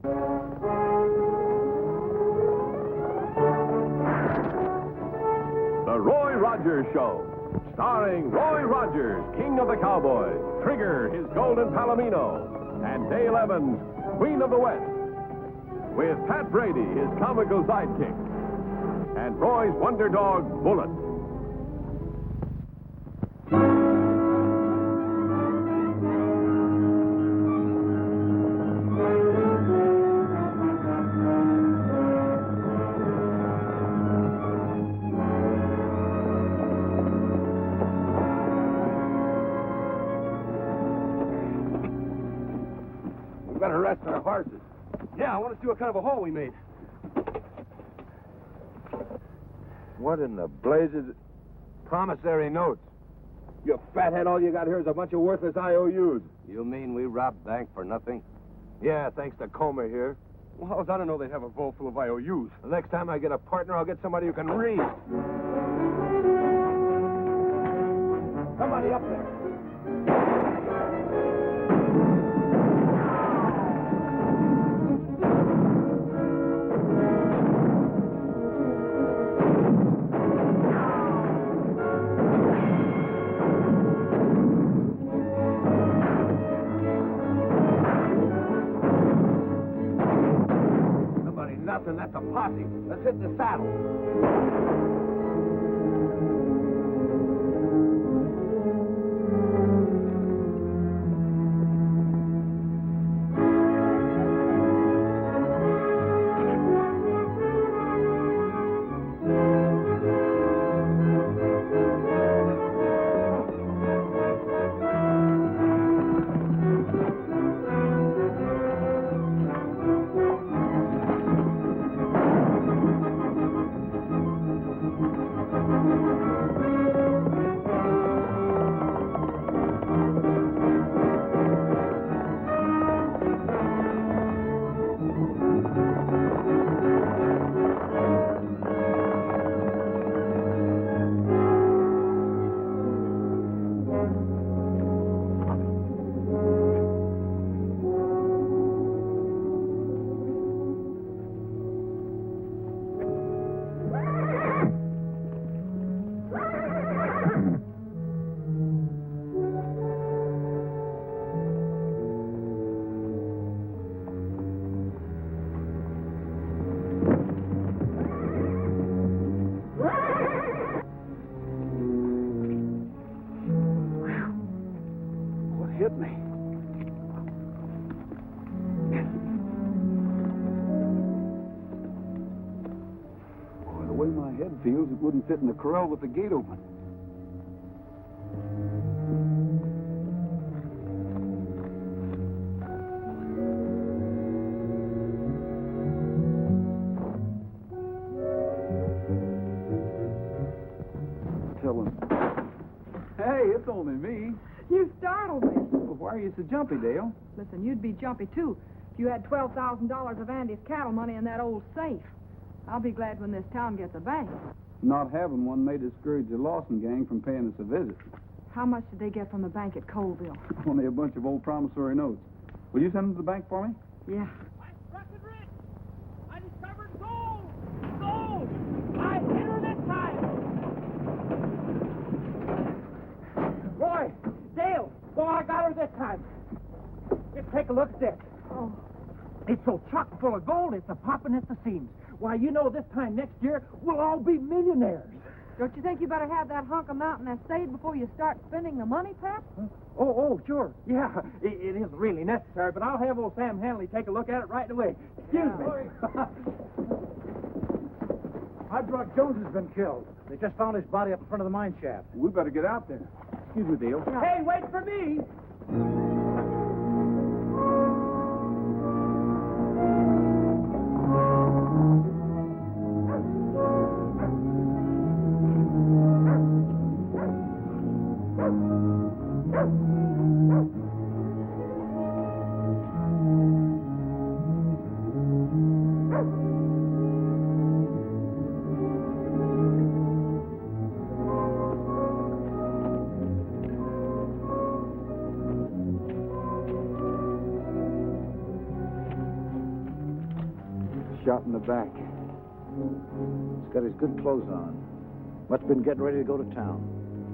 The Roy Rogers Show, starring Roy Rogers, King of the Cowboys, Trigger, his golden palomino, and Dale Evans, Queen of the West, with Pat Brady, his comical sidekick, and Roy's wonder dog, Bullet. We better rest our horses. Yeah, I want to see what kind of a haul we made. What in the blazes? Promissory notes. You fathead, all you got here is a bunch of worthless IOUs. You mean we robbed bank for nothing? Yeah, thanks to Comer here. Well, how's I don't know they'd have a vault full of IOUs. The next time I get a partner, I'll get somebody who can read. Somebody up there. Nothing, that's a posse. Let's hit the saddle. Hit me. Boy, the way my head feels, it wouldn't fit in the corral with the gate open. Tell him. Hey, it's only me. You startled me. Well, why are you so jumpy, Dale? Listen, you'd be jumpy, too, if you had $12,000 of Andy's cattle money in that old safe. I'll be glad when this town gets a bank. Not having one may discourage the Lawson gang from paying us a visit. How much did they get from the bank at Colville? Only a bunch of old promissory notes. Will you send them to the bank for me? Yeah. Breckenridge! I discovered gold! Gold! I hit her this time! Roy! Dale! Boy, I got her this time. Just take a look at this. Oh. It's so chock full of gold, it's a-popping at the seams. Why, you know, this time next year, we'll all be millionaires. Don't you think you better have that hunk of mountain estate before you start spending the money, Pat? Huh? Oh, sure. Yeah, it isn't really necessary, but I'll have old Sam Hanley take a look at it right away. Excuse me. Hardrock Jones has been killed. They just found his body up in front of the mine shaft. We better get out there. Excuse me, Dale. Yeah. Hey, wait for me! shot in the back. He's got his good clothes on. Must have been getting ready to go to town.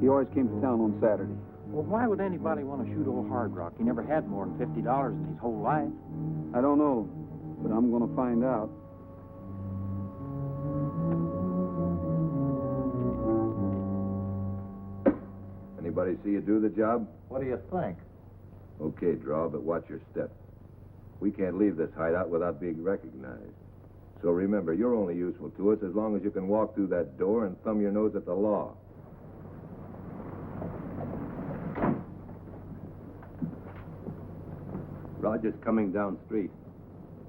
He always came to town on Saturday. Well, why would anybody want to shoot old Hard Rock? He never had more than $50 in his whole life. I don't know, but I'm going to find out. Anybody see you do the job? What do you think? Okay, Draw, but watch your step. We can't leave this hideout without being recognized. So remember, you're only useful to us as long as you can walk through that door and thumb your nose at the law. Roger's coming down street.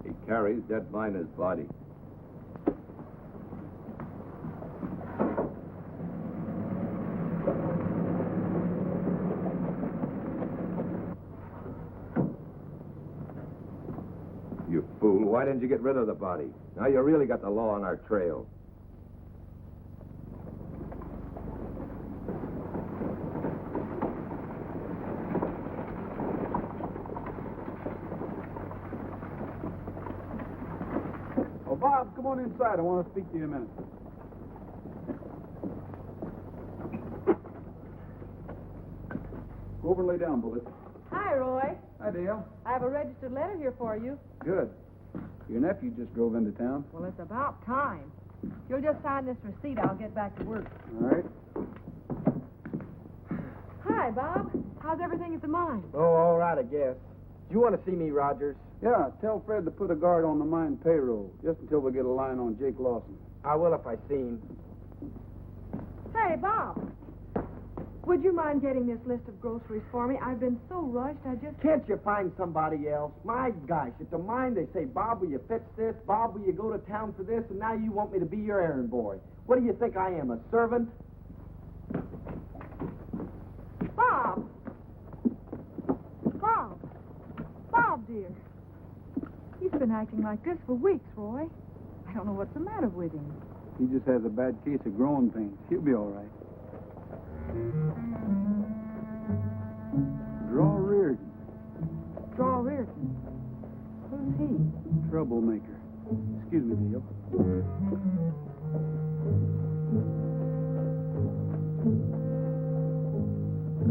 He carries dead miner's body. You fool. Why didn't you get rid of the body? Now you really got the law on our trail. Oh, Bob, come on inside. I want to speak to you a minute. Go over and lay down, Bullet. Hi, Roy. Hi, Dale. I have a registered letter here for you. Good. Your nephew just drove into town. Well, it's about time. If you'll just sign this receipt, I'll get back to work. All right. Hi, Bob. How's everything at the mine? Oh, all right, I guess. You want to see me, Rogers? Yeah, tell Fred to put a guard on the mine payroll, just until we get a line on Jake Lawson. I will if I seen. Hey, Bob. Would you mind getting this list of groceries for me? I've been so rushed, I just... Can't you find somebody else? My gosh, at the mine they say, Bob, will you fix this? Bob, will you go to town for this? And now you want me to be your errand boy. What do you think I am, a servant? Bob! Bob! Bob, dear. He's been acting like this for weeks, Roy. I don't know what's the matter with him. He just has a bad case of growing pains. He'll be all right. Draw Reardon. Draw Reardon. Who's he? Troublemaker. Excuse me, Dale.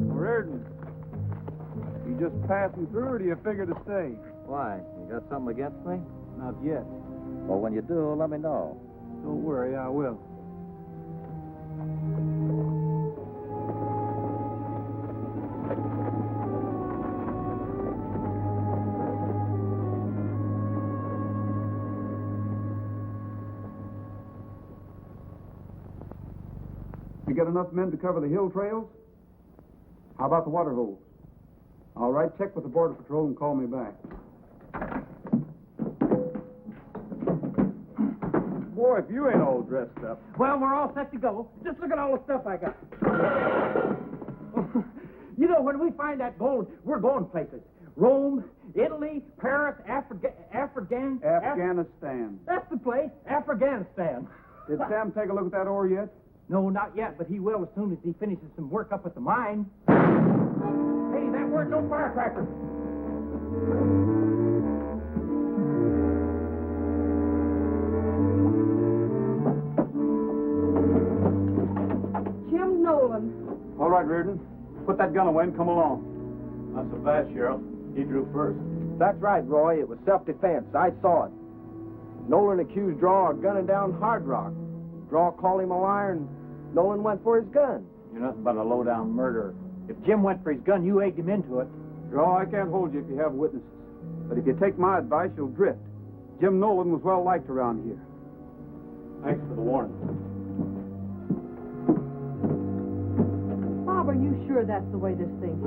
Reardon. You just passing through, or do you figure to stay? Why? You got something against me? Not yet. Well, when you do, let me know. Don't worry, I will. You got enough men to cover the hill trails? How about the water holes? All right, check with the Border Patrol and call me back. Boy, if you ain't all dressed up. Well, we're all set to go. Just look at all the stuff I got. You know, when we find that gold, we're going places. Rome, Italy, Paris, Afghanistan. That's the place, Afghanistan. Did Sam take a look at that ore yet? No, not yet, but he will as soon as he finishes some work up at the mine. Hey, that weren't no firecracker. Jim Nolan. All right, Reardon. Put that gun away and come along. Not so fast, Sheriff. He drew first. That's right, Roy. It was self-defense. I saw it. Nolan accused Draw of gunning down Hard Rock. Draw called him a liar, and Nolan went for his gun. You're nothing but a low-down murderer. If Jim went for his gun, you egged him into it. Draw, I can't hold you if you have witnesses. But if you take my advice, you'll drift. Jim Nolan was well liked around here. Thanks for the warning. Bob, are you sure that's the way this thing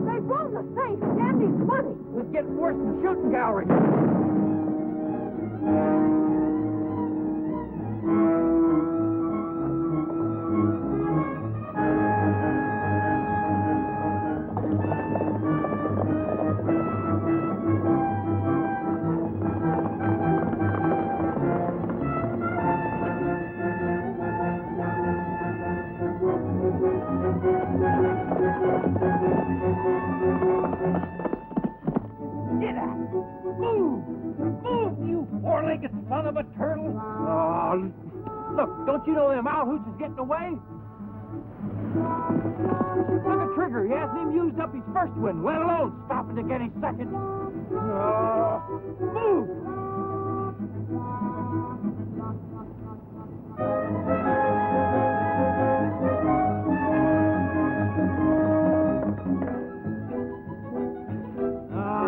They broke the safe, Andy's money. It was getting worse than the shooting gallery. Look, don't you know them owl hoots is getting away? Look at Trigger. He hasn't even used up his first one, let alone stopping to get his second. Move!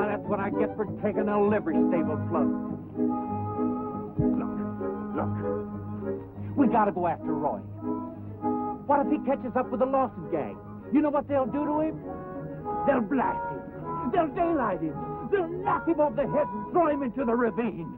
That's what I get for taking a livery stable plug. Look. We gotta go after Roy. What if he catches up with the Lawson gang? You know what they'll do to him? They'll blast him. They'll daylight him. They'll knock him off the head and throw him into the ravine.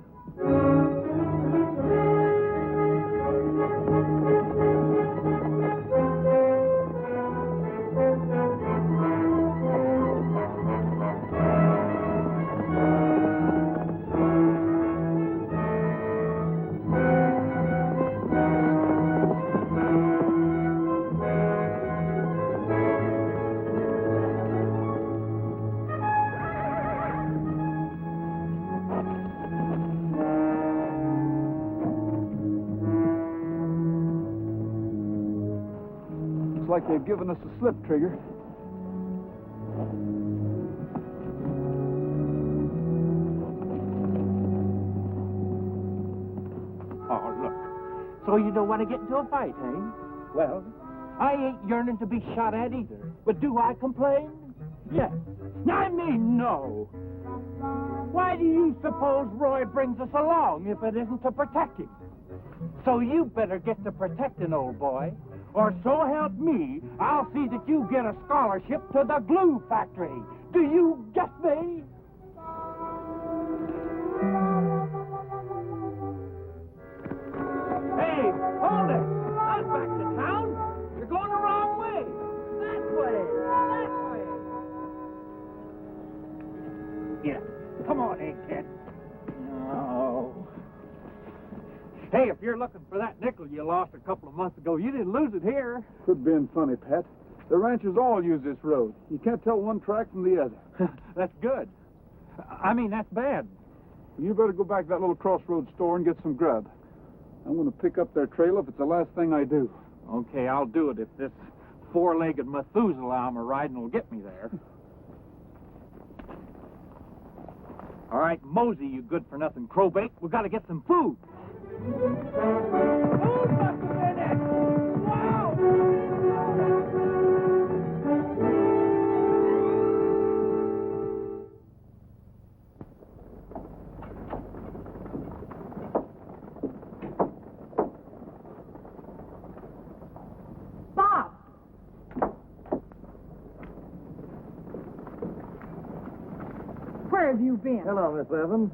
Like they've given us a slip, Trigger. Oh, look. So you don't want to get into a fight, eh? Well, I ain't yearning to be shot at either. But do I complain? Yes. I mean, no. Why do you suppose Roy brings us along if it isn't to protect him? So you better get to protecting, old boy. Or so help me, I'll see that you get a scholarship to the glue factory. Do you get me? Hey, hold it! Not back to town. You're going the wrong way. That way. That way. Yeah. Come on, egghead. No. Hey, if you're looking for that nickel you lost a couple of months ago, you didn't lose it here. Quit being funny, Pat. The ranchers all use this road. You can't tell one track from the other. That's good. I mean, that's bad. You better go back to that little crossroads store and get some grub. I'm going to pick up their trail if it's the last thing I do. Okay, I'll do it if this four-legged Methuselah I'm a-riding will get me there. All right, Mosey, you good-for-nothing crowbait. We got to get some food. Hold up a minute! Wow! Bob! Where have you been? Hello, Miss Evans.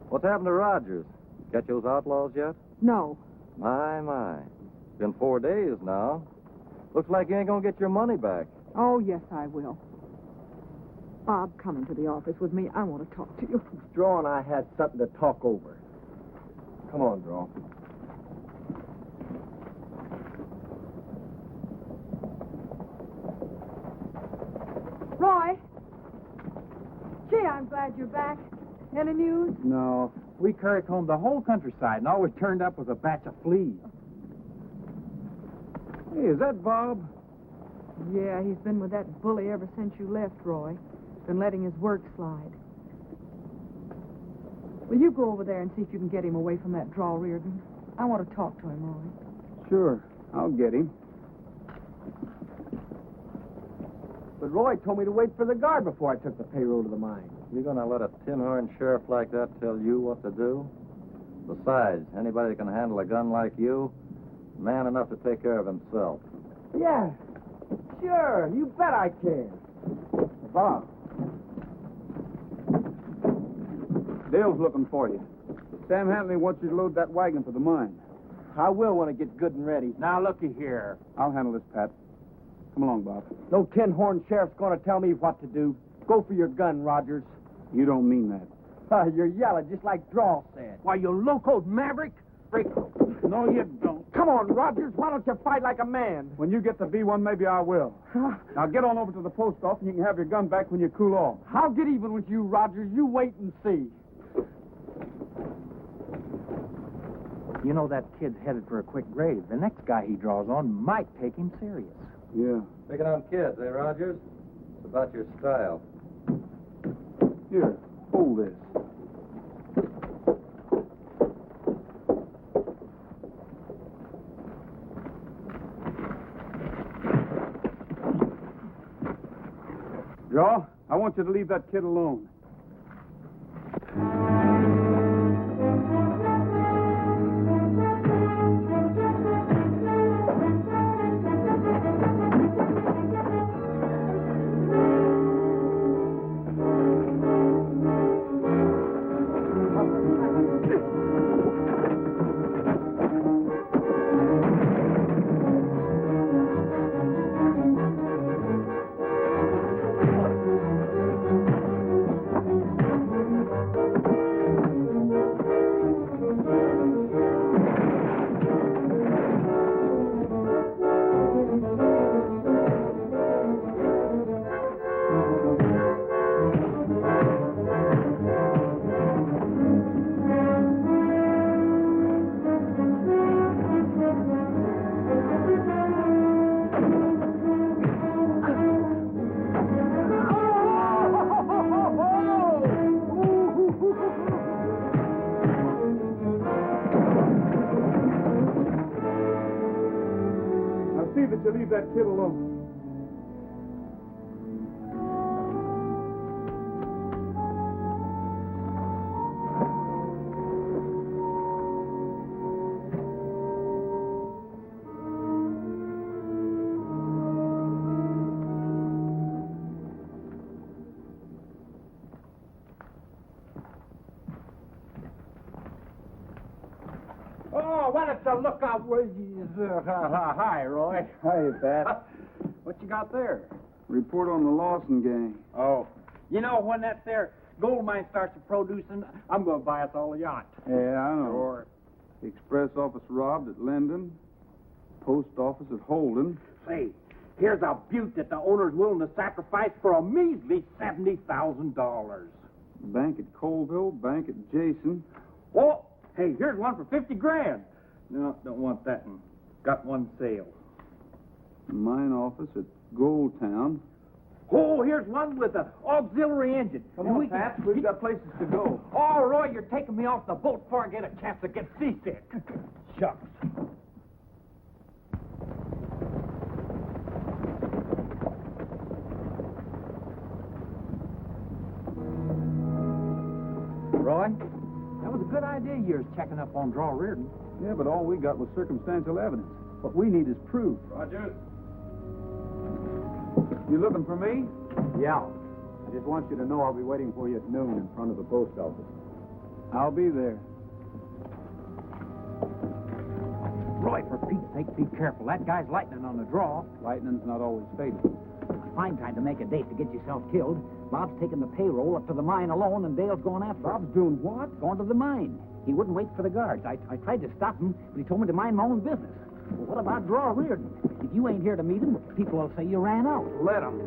What's happened to Rogers? Catch those outlaws yet? No. My. Been 4 days now. Looks like you ain't gonna get your money back. Oh, yes, I will. Bob, come into the office with me. I want to talk to you. Draw and I had something to talk over. Come on, Draw. Roy! Gee, I'm glad you're back. Any news? No. We currycombed the whole countryside, and all we turned up was a batch of fleas. Hey, is that Bob? Yeah, he's been with that bully ever since you left, Roy. Been letting his work slide. Will you go over there and see if you can get him away from that Draw Reardon? I want to talk to him, Roy. Sure, I'll get him. But Roy told me to wait for the guard before I took the payroll to the mine. You gonna let a tin-horn sheriff like that tell you what to do? Besides, anybody that can handle a gun like you, man enough to take care of himself. Yeah, sure. You bet I can. Bob. Dale's looking for you. Sam Hanley wants you to load that wagon for the mine. I will when I get good and ready. Now, looky here. I'll handle this, Pat. Come along, Bob. No tin-horn sheriff's going to tell me what to do. Go for your gun, Rogers. You don't mean that. You're yelling just like Draw said. Why, you locoed maverick? Break. No, you don't. Come on, Rogers. Why don't you fight like a man? When you get the B1, maybe I will. Now get on over to the post office and you can have your gun back when you cool off. I'll get even with you, Rogers. You wait and see. You know that kid's headed for a quick grave. The next guy he draws on might take him serious. Yeah. Picking on kids, eh, Rogers? It's about your style. Here, hold this. Draw, I want you to leave that kid alone. Leave that kid alone. Oh, why don't you look out where you... hi, Roy. Hi, Pat. What you got there? Report on the Lawson gang. Oh, you know, when that there gold mine starts producing, I'm going to buy us all a yacht. Yeah, I know. Sure. Express office robbed at Linden. Post office at Holden. Say, here's a butte that the owner's willing to sacrifice for a measly $70,000. Bank at Colville. Bank at Jason. Oh, hey, here's one for 50 grand. No, don't want that one. Got one sale. Mine office at Goldtown. Oh, here's one with an auxiliary engine. Come on, Pat. We've got places to go. Oh, Roy, you're taking me off the boat before I get a chance to get seasick. Shucks. Roy, that was a good idea yours checking up on Draw Reardon. Yeah, but all we got was circumstantial evidence. What we need is proof. Rogers. You looking for me? Yeah. I just want you to know I'll be waiting for you at noon in front of the post office. I'll be there. Roy, for Pete's sake, be careful. That guy's lightning on the draw. Lightning's not always fatal. Fine time to make a date to get yourself killed. Bob's taking the payroll up to the mine alone, and Dale's going after him. Bob's doing what? Going to the mine. He wouldn't wait for the guards. I tried to stop him, but he told me to mind my own business. Well, what about Draw Reardon? If you ain't here to meet him, people will say you ran out. Let him.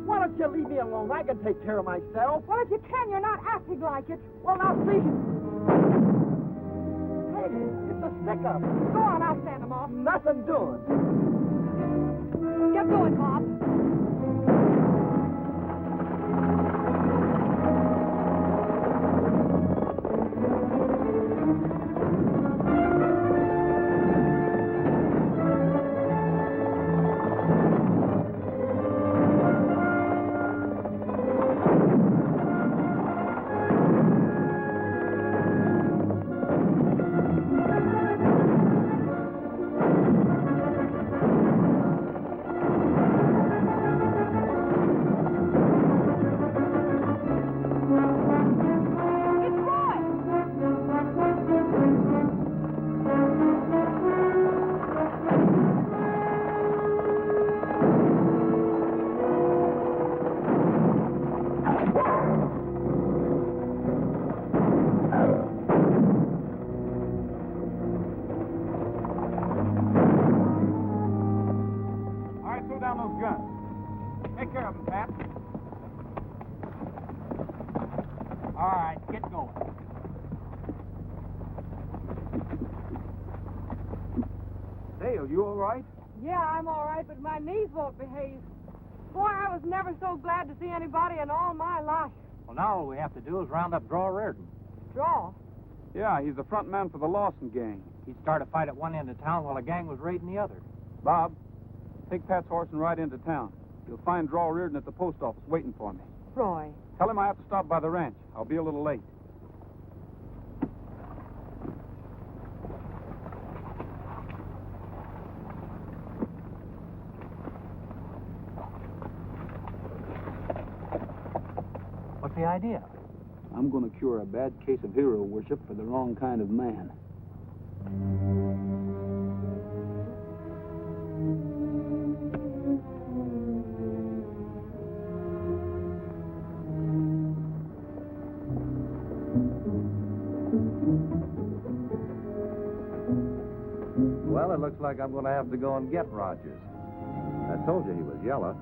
Why don't you leave me alone? I can take care of myself. Well, if you can, you're not acting like it. Well, now, see. Hey, it's a stick-up. Go on, I'll stand them off. Nothing doing. Get going, Bob. down those guns. Take care of them, Pat. All right, get going. Dale, you all right? Yeah, I'm all right, but my knees won't behave. Boy, I was never so glad to see anybody in all my life. Well, now all we have to do is round up Draw Reardon. Draw? Yeah, he's the front man for the Lawson gang. He'd start a fight at one end of town while a gang was raiding the other. Bob, take Pat's horse and ride into town. You'll find Draw Reardon at the post office waiting for me. Roy. Tell him I have to stop by the ranch. I'll be a little late. What's the idea? I'm going to cure a bad case of hero worship for the wrong kind of man. Well, it looks like I'm going to have to go and get Rogers. I told you he was yellow.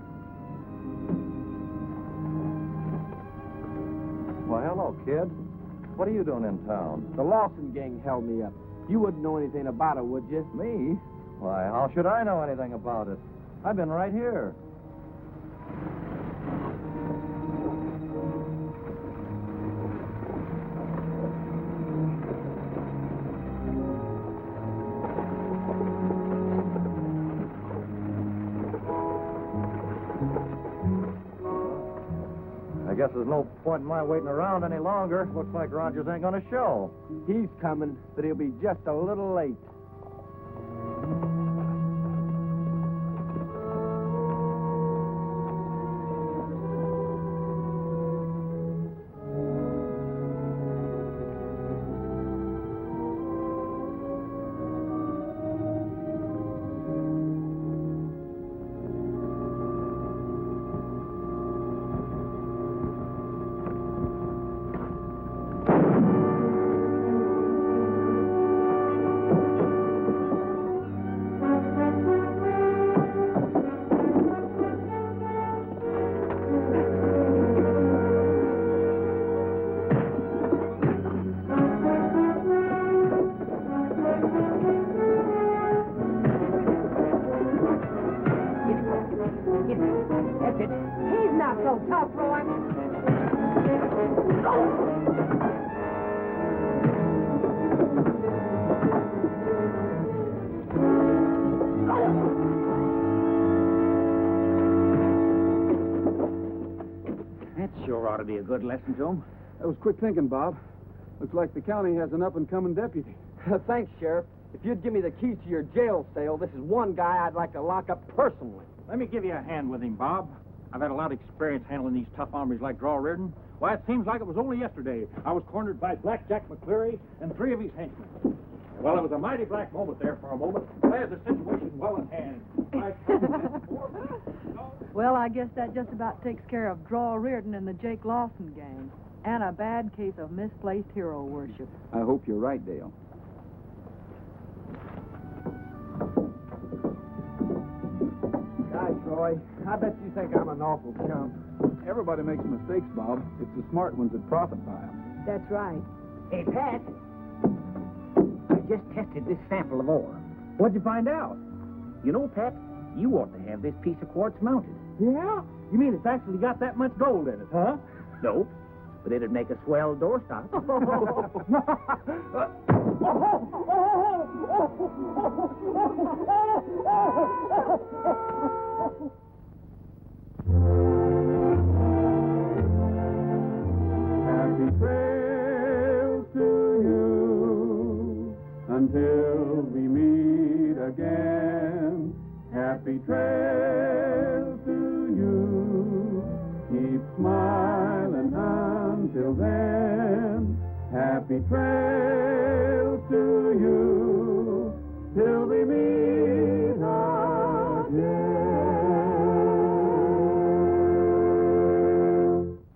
Well, hello, kid. What are you doing in town? The Lawson gang held me up. You wouldn't know anything about it, would you? Me? Why, how should I know anything about it? I've been right here. I guess there's no point in my waiting around any longer. Looks like Rogers ain't gonna show. He's coming, but he'll be just a little late. Sure ought to be a good lesson to him. That was quick thinking, Bob. Looks like the county has an up-and-coming deputy. Thanks, Sheriff. If you'd give me the keys to your jail cell, this is one guy I'd like to lock up personally. Let me give you a hand with him, Bob. I've had a lot of experience handling these tough hombres like Draw Reardon. Why, it seems like it was only yesterday I was cornered by Blackjack McCleary and 3 of his henchmen. Well, it was a mighty black moment there for a moment. I had the situation well in hand. Well, I guess that just about takes care of Draw Reardon and the Jake Lawson gang. And a bad case of misplaced hero worship. I hope you're right, Dale. Gosh, Roy, I bet you think I'm an awful chump. Everybody makes mistakes, Bob. It's the smart ones that profit by them. That's right. Hey, Pat. I just tested this sample of ore. What'd you find out? You know, Pat, you ought to have this piece of quartz mounted. Yeah? You mean it's actually got that much gold in it, huh? Nope. But it'd make a swell doorstop.